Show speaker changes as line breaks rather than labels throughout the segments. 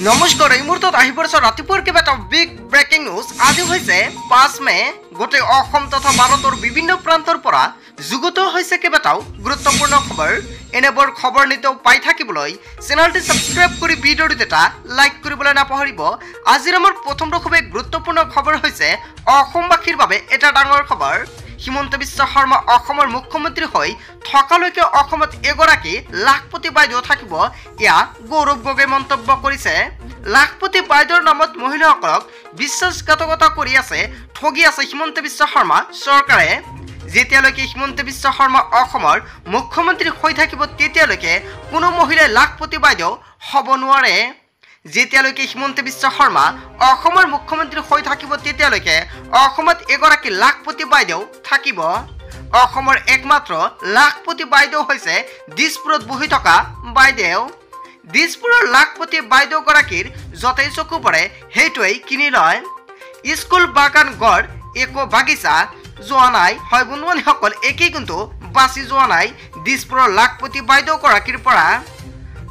নমস্কাৰ এই মুহূৰ্তত আহি পৰিছে ৰাতিপুৱাৰ কেইবাটা বিগ ব্ৰেকিং নিউজ। আজি হৈছে 5 মে। গোটেই অসম তথা ভাৰতৰ বিভিন্ন প্ৰান্তৰ পৰা যুগুত হৈছে কেইবাটাও গুৰুত্বপূৰ্ণ খবৰ। এনেবোৰ খবৰ নিতেও পাই থাকিবলৈ চেনেলটি সাবস্ক্ৰাইব কৰি ভিডিঅ'টো এটা লাইক কৰিবলৈ নাপাহৰিব। আজিৰ আমাৰ প্ৰথম খুবেই গুৰুত্বপূৰ্ণ খবৰ হৈছে অসমবাসীৰ বাবে এটা ডাঙৰ খবৰ। হিমন্ত বিশ্ব শৰ্মা অসমৰ মুখ্যমন্ত্ৰী হৈ থকালৈকে অসমত এগৰাকী লাখপতি বাইদেউ থাকিব, এয়া গৌৰৱ গগৈ মন্তব্য কৰিছে। লাখপতি বাইদেউৰ নামত মহিলাসকলক বিশ্বাসঘাতকতা কৰি আছে, ঠগি আছে হিমন্ত বিশ্ব শৰ্মা চৰকাৰে। যেতিয়ালৈকে হিমন্ত বিশ্ব শৰ্মা অসমৰ মুখ্যমন্ত্ৰী হৈ থাকিব তেতিয়ালৈকে কোনো মহিলাই লাখপতি বাইদেউ হ'ব নোৱাৰে। যেতিয়ালৈকে হিমন্ত বিশ্ব শৰ্মা অসমৰ মুখ্যমন্ত্ৰী হৈ থাকিব তেতিয়ালৈকে অসমত এগৰাকী লাখপতি বাইদেউ থাকিব। অসমৰ একমাত্ৰ লাখপতি বাইদেউ হৈছে দিছপুৰত বহি থকা বাইদেউ। দিছপুৰৰ লাখপতি বাইদেউগৰাকীৰ য'তেই চকু পৰে সেইটোৱেই কিনি লয়। স্কুল, বাগান, গড় একো বাগিচা যোৱা নাই। হয় বন্ধুবান্ধৱীসকল, একেই কিন্তু বাচি যোৱা নাই দিছপুৰৰ লাখপতি বাইদেউগৰাকীৰ পৰা।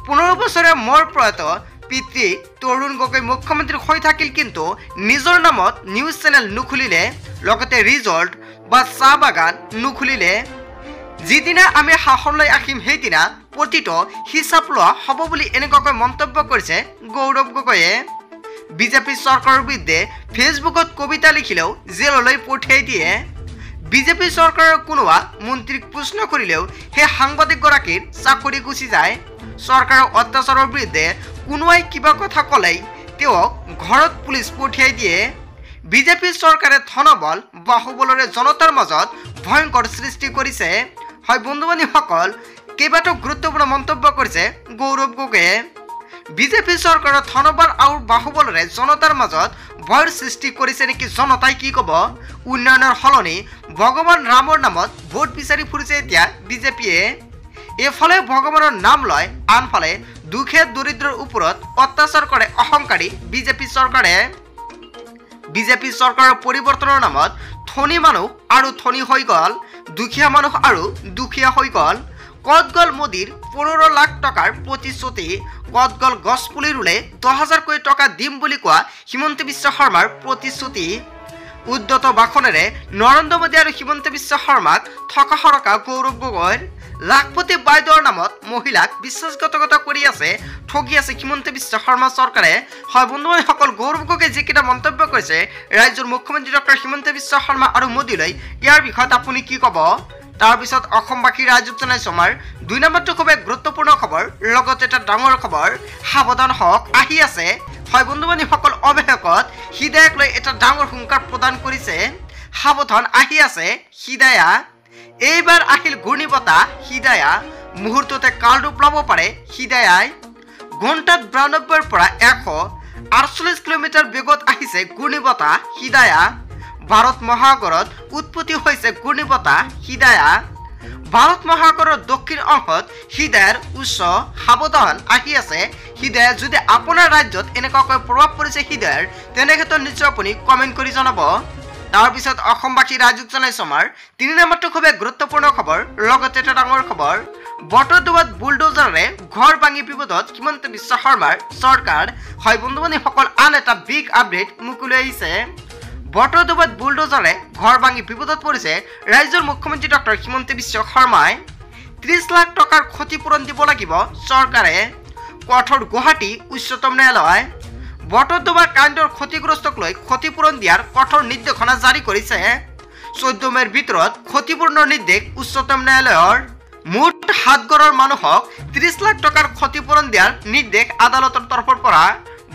15 বছৰীয়া মোৰ প্ৰয়াত পিতৃ তৰুণ গগৈ মুখ্যমন্ত্ৰী হৈ থাকিল, কিন্তু নিজৰ নামত নিউজ চেনেল নুখুলিলে, লগতে ৰিজৰ্ট বা চাহ বাগান নুখুলিলে। যিদিনা আমি শাসনলৈ আহিম সেইদিনা প্ৰতিটো হিচাপ লোৱা হ'ব বুলি এনেকুৱাকৈ মন্তব্য কৰিছে গৌৰৱ গগৈয়ে। বিজেপি চৰকাৰৰ বিৰুদ্ধে ফেচবুকত কবিতা লিখিলেও জেললৈ পঠিয়াই দিয়ে। বিজেপি চৰকাৰৰ কোনোবা মন্ত্ৰীক প্ৰশ্ন কৰিলেও সেই সাংবাদিকগৰাকীৰ চাকৰি গুচি যায়। চৰকাৰৰ অত্যাচাৰৰ বিৰুদ্ধে কোনোৱাই কিবা কথা ক'লেই তেওঁক ঘৰত পুলিচ পঠিয়াই দিয়ে। বিজেপি চৰকাৰে ধনবল বাহুবলৰে জনতাৰ মাজত ভয়ংকৰ সৃষ্টি কৰিছে। হয় বন্ধু-বান্ধৱীসকল, কেইবাটাও গুৰুত্বপূৰ্ণ মন্তব্য কৰিছে গৌৰৱ গগৈয়ে। বিজেপি চৰকাৰৰ ধনবল আৰু বাহুবলৰে জনতাৰ মাজত ভয়ৰ সৃষ্টি কৰিছে নেকি? জনতাই কি ক'ব? উন্নয়নৰ সলনি ভগৱান ৰামৰ নামত ভোট বিচাৰি ফুৰিছে এতিয়া বিজেপিয়ে। এফালে ভগৱানৰ নাম লয়, আনফালে দুখীয়া দৰিদ্ৰৰ ওপৰত অত্যাচাৰ কৰে অহংকাৰী বিজেপি চৰকাৰে। বিজেপি চৰকাৰৰ পৰিৱৰ্তনৰ নামত ধনী মানুহ আৰু ধনী হৈ গ'ল, দুখীয়া মানুহ আৰু দুখীয়া হৈ গ'ল। ক'ত গ'ল মোদীৰ 15 লাখ টকাৰ প্ৰতিশ্ৰুতি? ক'ত গ'ল গছ পুলি ৰুলে 10,000 কোটি টকা দিম বুলি কোৱা হিমন্ত বিশ্ব শৰ্মাৰ প্ৰতিশ্ৰুতি? উদ্ধত ভাষণেৰে নৰেন্দ্ৰ মোদী আৰু হিমন্ত বিশ্ব শৰ্মাক থকা সৰকা গৌৰৱ গগৈৰ। লাখপতি বাইদেউৰ নামত মহিলাক বিশ্বাসঘাতকতা কৰি আছে, ঠগি আছে হিমন্ত বিশ্ব শৰ্মা চৰকাৰে। হয় বন্ধুসকল, গৌৰৱ গগৈ যিকেইটা মন্তব্য কৰিছে ৰাজ্যৰ মুখ্যমন্ত্ৰী ডক্টৰ হিমন্ত বিশ্ব শৰ্মা আৰু মোদীলৈ, ইয়াৰ বিষয়ত আপুনি কি ক'ব? তাৰপিছত অসমবাসীৰ ৰাইজক জনাইছো আমাৰ 2 নম্বৰটো খুবেই গুৰুত্বপূৰ্ণ খবৰ, লগতে এটা ডাঙৰ খবৰ। সাৱধান হওক, আহি আছে। হয় বন্ধু-বান্ধৱীসকল, অৱশেষত হৃদয়ক লৈ এটা ডাঙৰ হুংকাৰ প্ৰদান কৰিছে। সাৱধান, আহি আছে হৃদয়া। এইবাৰ আহিল ঘূৰ্ণী বতাহ হৃদয়া। মুহূৰ্ততে কালৰূপ ল'ব পাৰে হৃদয়াই। ঘণ্টাত 92ৰ পৰা 148 কিলোমিটাৰ বেগত আহিছে ঘূৰ্ণী বতাহ হৃদয়া। ভাৰত মহাসাগৰত উৎপত্তি হৈছে ঘূৰ্ণী বতাহ হৃদয়া। ভাৰত মহাসাগৰৰ দক্ষিণ অংশত হৃদয়াৰ উচ্চ। সাৱধান, আহি আছে হৃদয়া। যদি আপোনাৰ ৰাজ্যত এনেকুৱাকৈ প্ৰভাৱ পৰিছে হৃদয়াৰ, তেনে ক্ষেত্ৰত নিশ্চয় আপুনি কমেণ্ট কৰি জনাব। তাৰপিছত অসমবাসী ৰাইজক জনাইছো আমাৰ 3 নম্বৰটো খুবেই গুৰুত্বপূৰ্ণ খবৰ, লগতে এটা ডাঙৰ খবৰ। বটদ্ৰৱাত বুলডোজাৰে ঘৰ ভাঙি বিপদত হিমন্ত বিশ্ব শৰ্মাৰ চৰকাৰ। হয় বন্ধু-বান্ধৱীসকল, আন এটা বিগ আপডেট মুকলি আহিছে। বটদ্ৰৱাত বুলডোজাৰে ঘৰ ভাঙি বিপদত পৰিছে ৰাজ্যৰ মুখ্যমন্ত্ৰী ডক্টৰ হিমন্ত বিশ্ব শৰ্মাই। 30 লাখ টকাৰ ক্ষতিপূৰণ দিব লাগিব চৰকাৰে, কঠোৰ গুৱাহাটী উচ্চতম ন্যায়ালয়। বটদ্ৰৱাৰ কাণ্ডৰ ক্ষতিগ্ৰস্তক লৈ ক্ষতিপূৰণ দিয়াৰ কঠোৰ নিৰ্দেশনা জাৰি কৰিছে। 14 মেৰ ভিতৰত ক্ষতিপূৰণৰ নিৰ্দেশ উচ্চতম ন্যায়ালয়ৰ। মুঠ 7 ঘৰৰ মানুহক 30 লাখ টকাৰ ক্ষতিপূৰণ দিয়াৰ নিৰ্দেশ আদালতৰ তৰফৰ পৰা।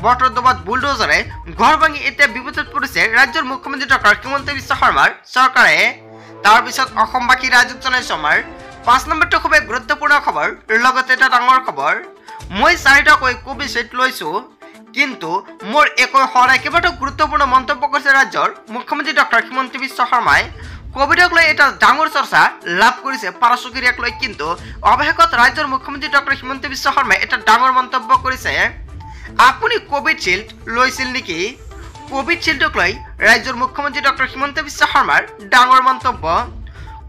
বটদ্ৰৱাত বুলডোজাৰে ঘৰ ভাঙি এতিয়া বিপদত পৰিছে ৰাজ্যৰ মুখ্যমন্ত্ৰী ডক্টৰ হিমন্ত বিশ্ব শৰ্মাৰ চৰকাৰে। তাৰপিছত অসমবাসী ৰাইজক জনাইছো আমাৰ 5 নম্বৰটো খুবেই গুৰুত্বপূৰ্ণ খবৰ, লগতে এটা ডাঙৰ খবৰ। মই 4টাকৈ কোভিচিল্ড লৈছো, কিন্তু মোৰ একো হোৱা নাই। কেইবাটাও গুৰুত্বপূৰ্ণ মন্তব্য কৰিছে ৰাজ্যৰ মুখ্যমন্ত্ৰী ডক্টৰ হিমন্ত বিশ্ব শৰ্মাই। কোভিডক লৈ এটা ডাঙৰ চৰ্চা লাভ কৰিছে পাৰাচুকেৰিয়াক লৈ, কিন্তু অৱশেষত ৰাজ্যৰ মুখ্যমন্ত্ৰী ডক্টৰ হিমন্ত বিশ্ব শৰ্মাই এটা ডাঙৰ মন্তব্য কৰিছে। আপুনি কোভিডশিল্ড লৈছিল নেকি? কোভিডশিল্ডক লৈ ৰাজ্যৰ মুখ্যমন্ত্ৰী ডক্টৰ হিমন্ত বিশ্ব শৰ্মাৰ ডাঙৰ মন্তব্য।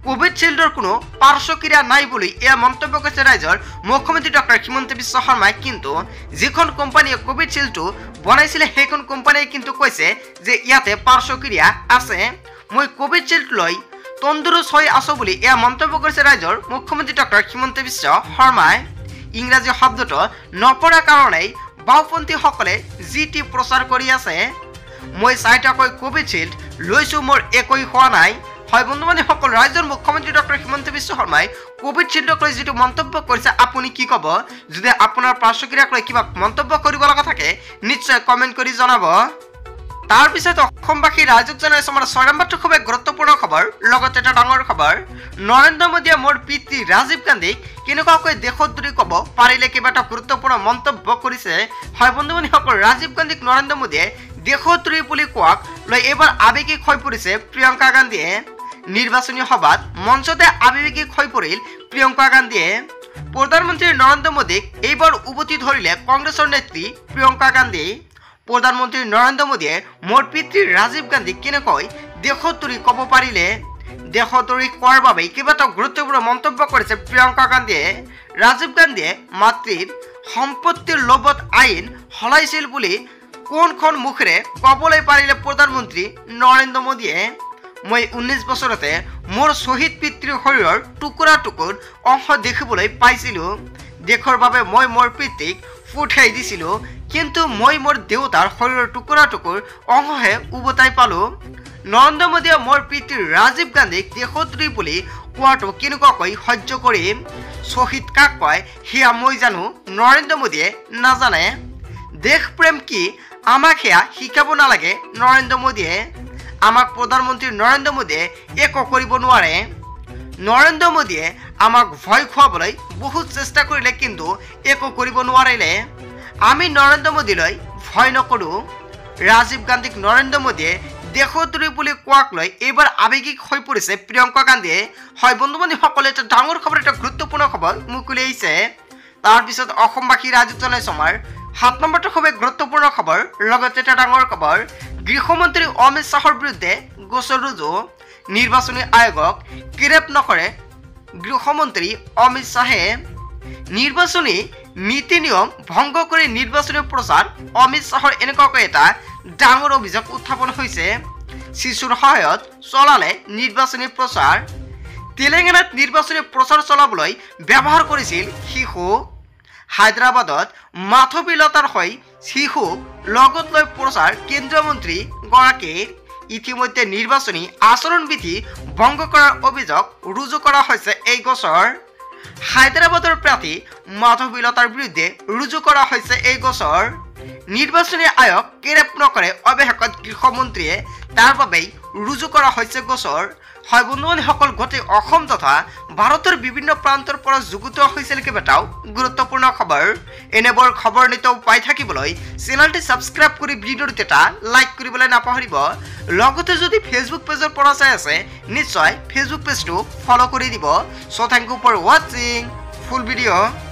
কোভিডশিল্ডৰ কোনো পাৰ্শ্বক্ৰিয়া নাই বুলি এয়া মন্তব্য কৰিছে ৰাজ্যৰ মুখ্যমন্ত্ৰী ডক্টৰ হিমন্ত বিশ্ব শৰ্মাই। কিন্তু যিখন কোম্পানীয়ে কোভিডশিল্ডটো বনাইছিলে সেইখন কোম্পানীয়ে কিন্তু কৈছে যে ইয়াতে পাৰ্শ্বক্ৰিয়া আছে। মই কোভিডশিল্ড লৈ তন্দুৰুস্ত হৈ আছো বুলি এয়া মন্তব্য কৰিছে ৰাজ্যৰ মুখ্যমন্ত্ৰী ডক্টৰ হিমন্ত বিশ্ব শৰ্মাই। ইংৰাজী শব্দটো নপৰা কাৰণেই বাওঁপন্থীসকলে যি টি প্ৰচাৰ কৰি আছে। মই 4টাকৈ কোভিডশিল্ড লৈছো, মোৰ একোই হোৱা নাই। হয় বন্ধু বান্ধৱীসকল, ৰাজ্যৰ মুখ্যমন্ত্ৰী ডক্টৰ হিমন্ত বিশ্ব শৰ্মাই কোভিডশিল্ডক লৈ যিটো মন্তব্য কৰিছে আপুনি কি ক'ব? যদি আপোনাৰ পাৰ্শ্বক্ৰিয়াক লৈ কিবা মন্তব্য কৰিব লগা থাকে নিশ্চয় কমেণ্ট কৰি জনাব। তাৰপিছত অসমবাসী ৰাইজক জনাইছো আমাৰ 6 নম্বৰটো খুব গুৰুত্বপূৰ্ণ খবৰ, লগতে এটা ডাঙৰ খবৰ। নৰেন্দ্ৰ মোদীয়ে মোৰ পিতৃ ৰাজীৱ গান্ধীক কেনেকুৱাকৈ দেশোদ্ধাৰী ক'ব পাৰিলে কেইবাটা গুৰুত্বপূৰ্ণ মন্তব্য কৰিছে। হয় বন্ধু বান্ধৱীসকল, ৰাজীৱ গান্ধীক নৰেন্দ্ৰ মোদীয়ে দেশোদ্ধাৰী বুলি কোৱাক লৈ এইবাৰ আৱেগিক হৈ পৰিছে প্ৰিয়ংকা গান্ধীয়ে। নিৰ্বাচনী সভাত মঞ্চতে আৱেগিক হৈ পৰিল প্ৰিয়ংকা গান্ধীয়ে। প্ৰধানমন্ত্ৰী নৰেন্দ্ৰ মোদীক এইবাৰ উভতি ধৰিলে কংগ্ৰেছৰ নেত্ৰী প্ৰিয়ংকা গান্ধী। প্ৰধানমন্ত্ৰী নৰেন্দ্ৰ মোদীয়ে মোৰ পিতৃ ৰাজীৱ গান্ধীক কেনেকৈ দেশোদ্ধাৰী ক'ব পাৰিলে? দেশোদ্ধাৰী কোৱাৰ বাবে কেইবাটাও গুৰুত্বপূৰ্ণ মন্তব্য কৰিছে প্ৰিয়ংকা গান্ধীয়ে। ৰাজীৱ গান্ধীয়ে মাতৃৰ সম্পত্তিৰ লোভত আইন সলাইছিল বুলি কোনখন মুখেৰে ক'বলৈ পাৰিলে প্ৰধানমন্ত্ৰী নৰেন্দ্ৰ মোদীয়ে? মই 19 বছৰতে মোৰ শ্বহীদ পিতৃৰ শৰীৰৰ টুকুৰা টুকুৰ অংশ দেখিবলৈ পাইছিলোঁ। দেশৰ বাবে মই মোৰ পিতৃক পঠিয়াই দিছিলোঁ, কিন্তু মই মোৰ দেউতাৰ শৰীৰৰ টুকুৰা টুকুৰ অংশহে উভতাই পালোঁ। নৰেন্দ্ৰ মোদীয়ে মোৰ পিতৃ ৰাজীৱ গান্ধীক দেশোদ্ধাৰী বুলি কোৱাটো কেনেকুৱাকৈ সহ্য কৰিম? শ্বহীদ কাক কয় সেয়া মই জানো, নৰেন্দ্ৰ মোদীয়ে নাজানে। দেশপ্ৰেম কি আমাক সেয়া শিকাব নালাগে নৰেন্দ্ৰ মোদীয়ে। আমাক প্ৰধানমন্ত্ৰী নৰেন্দ্ৰ মোদীয়ে একো কৰিব নোৱাৰে। নৰেন্দ্ৰ মোদীয়ে আমাক ভয় খুৱাবলৈ বহুত চেষ্টা কৰিলে কিন্তু একো কৰিব নোৱাৰিলে। আমি নৰেন্দ্ৰ মোদীলৈ ভয় নকৰোঁ। ৰাজীৱ গান্ধীক নৰেন্দ্ৰ মোদীয়ে দেশোদ্ধাৰী বুলি কোৱাক লৈ এইবাৰ আৱেগিক হৈ পৰিছে প্ৰিয়ংকা গান্ধীয়ে। হয় বন্ধু বান্ধৱীসকলে এটা ডাঙৰ খবৰ, এটা গুৰুত্বপূৰ্ণ খবৰ মুকলি আহিছে। তাৰপিছত অসমবাসী ৰাইজক জনাইছো আমাৰ 7 নম্বৰটো খুব গুৰুত্বপূৰ্ণ খবৰ, লগতে এটা ডাঙৰ খবৰ। গৃহমন্ত্ৰী অমিত শ্বাহৰ বিৰুদ্ধে গোচৰ ৰুজু। নিৰ্বাচনী আয়োগক গ্ৰেপ্তাৰ নকৰে গৃহমন্ত্ৰী অমিত শ্বাহে। নিৰ্বাচনী নীতি নিয়ম ভংগ কৰি নিৰ্বাচনী প্ৰচাৰ, অমিত শ্বাহৰ এনেকুৱাকৈ এটা ডাঙৰ অভিযোগ উত্থাপন হৈছে। শিশুৰ সহায়ত চলালে নিৰ্বাচনী প্ৰচাৰ। তেলেংগানাত নিৰ্বাচনী প্ৰচাৰ চলাবলৈ ব্যৱহাৰ কৰিছিল শিশুক। হায়দৰাবাদত মাধৱীলতাৰ হৈ শিশুক লগত লৈ প্ৰচাৰ কেন্দ্ৰীয় মন্ত্ৰী গৰাকীৰ। ইতিমধ্যে নিৰ্বাচনী আচৰণবিধি ভংগ কৰাৰ অভিযোগ ৰুজু কৰা হৈছে এই গোচৰ। হায়দৰাবাদৰ প্ৰাৰ্থী মাধৱীলতাৰ বিৰুদ্ধে ৰুজু কৰা হৈছে এই গোচৰ। নিৰ্বাচনী আয়োগ গ্ৰেপ্তাৰ নকৰে অৱশেষত গৃহমন্ত্ৰীয়ে, তাৰ বাবেই ৰুজু কৰা হৈছে গোচৰ। হয় বন্ধু বান্ধৱীসকল, গোটেই অসম তথা ভাৰতৰ বিভিন্ন প্ৰান্তৰ পৰা যুগুত হৈছিল কেইবাটাও গুৰুত্বপূৰ্ণ খবৰ। এনেবোৰ খবৰ নিতৌ পাই থাকিবলৈ চেনেলটি ছাবস্ক্ৰাইব কৰি ভিডিঅ'টো এটা লাইক কৰিবলৈ নাপাহৰিব। লগতে যদি ফেচবুক পেজৰ পৰা চাই আছে নিশ্চয় ফেচবুক পেজটো ফলো কৰি দিব। চ' থেংক ইউ ফৰ ৱাচিং ফুল ভিডিঅ'।